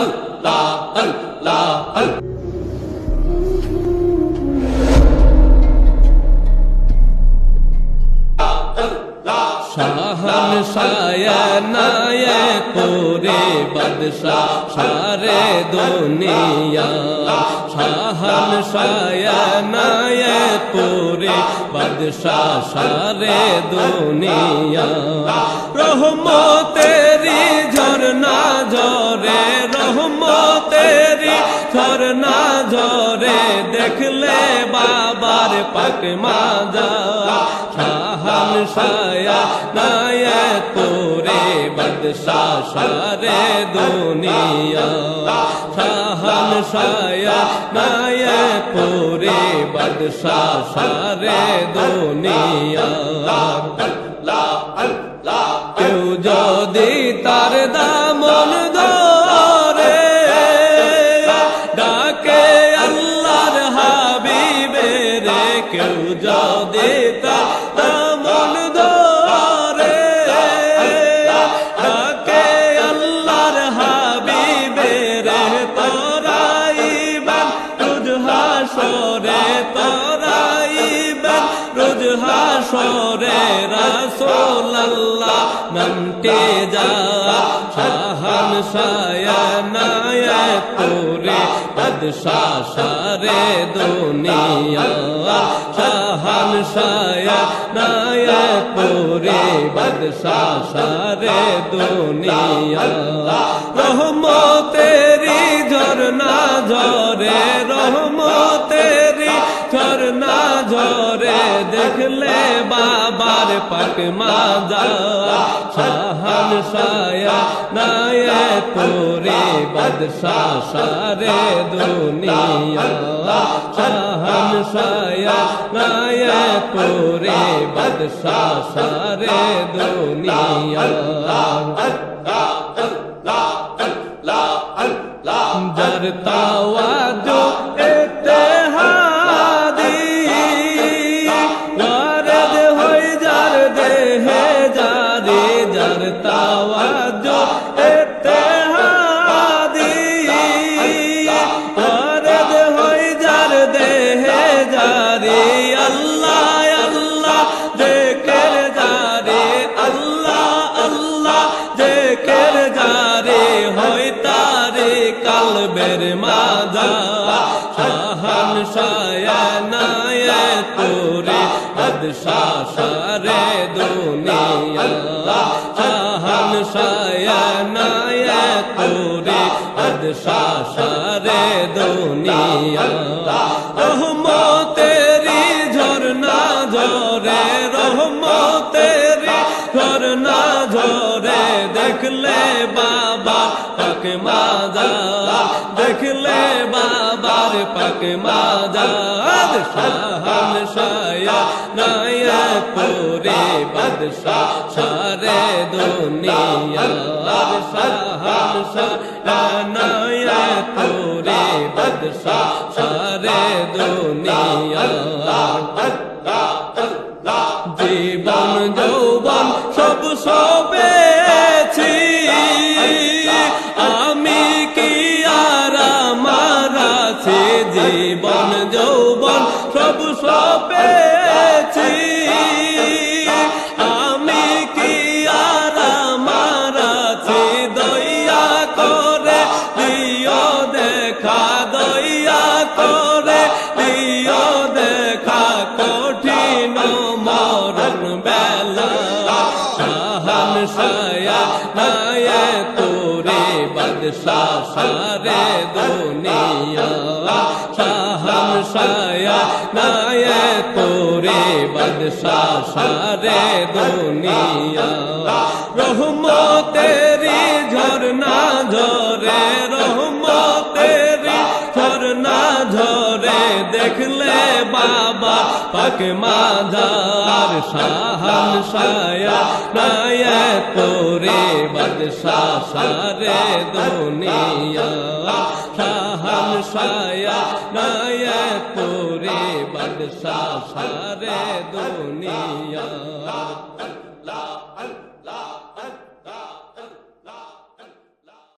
আল্লাহ আল্লাহ আল্লাহ। শাহান শায়ানায়ে পুরে বাদশাহ সারে দুনিয়া, শাহান শায়ানায়ে পুরে বাদশাহ সারে দুনিয়া। রহমতেরি ঝরনা ঝরে, রহমতেরি ঝরনা ঝরে, দেখলে বাবার পাক মাজার। শাহান শায়ানায়ে পুরে বাদশাহ সারে দুনিয়া, শাহান শায়ানায়ে পুরে বাদশাহ সারে দুনিয়া। কেউ যদি তার দামন ধরে, ডাকে আল্লাহর হাবিবে রে, কেউ যদি তার দামন ধরে, ডাকে আল্লাহর হাবিবে রে, তোরাইবেন রোজ হাসরে, তোরাইবেন রোজ হাসরে। রাসূলুল্লাহ নামটি যা, শাহান শায়ানায়ে পুরে বাদশাহ সারে দুনিয়া, শাহান শায়ানায়ে পুরে বাদশাহ সারে দুনিয়া। রহমতেরি ঝরনা ঝরে, রহমতেরি ঝরনা ঝরে, দেখলে বাবার পাক মাজার। শাহান শায়ানায়ে পুরে বাদশাহ সারে দুনিয়া, শাহান শায়ানায়ে পুরে বাদশাহ সারে দুনিয়া। যার তাওয়াজু ইত্তেহাদি, ওয়ারদ হই যার দেহে জারি, যার তাওয়াজু ইত্তেহাদি, ওয়ারদ হই যার দেহে জারি। আল্লাহ আল্লাহ জিকির জারি, আল্লাহ আল্লাহ জিকির জারি, হই তারে কালবের মাজার। শাহান শায়ানায়ে পুরে বাদশাহ সারে দুনিয়া, শাহান শায়ানায়ে পুরে বাদশাহ সারে দুনিয়া। রহমতেরি ঝরনা ঝরে, রহমতেরি ঝরনা ঝরে, দেখলে বাবা পাক মাজার, দেখলে বাবার পাক মাজার। শাহান শায়ানায়ে পুরে বাদশাহ সারে দুনিয়া, শাহান শায়ানায়ে পুরে বাদশাহ সারে দুনিয়া। জীবন যৌবন সব সবেছি, আমি কি আর আমার আছে, জীবন যৌবন সব সবেছি, আমি কি আর আমার আছে। দয়া করে দিও দেখা, দয়া করে দিও দেখা, কঠিন মরণ বেলা। শাহান শায়ানায়ে পুরে বাদশাহ সারে দুনিয়া, শাহান শায়ানায়ে পুরে বাদশাহ সারে দুনিয়া। রহমতেরি ঝরনা ঝরে, রহমতেরি ঝরনা ঝরে, দেখলে বাবা পাক মাজার। শাহান শায়ানায়ে পুরে বাদশাহ সারে দুনিয়া, শাহান শায়ানায়ে পুরে বাদশাহ সারে দুনিয়া।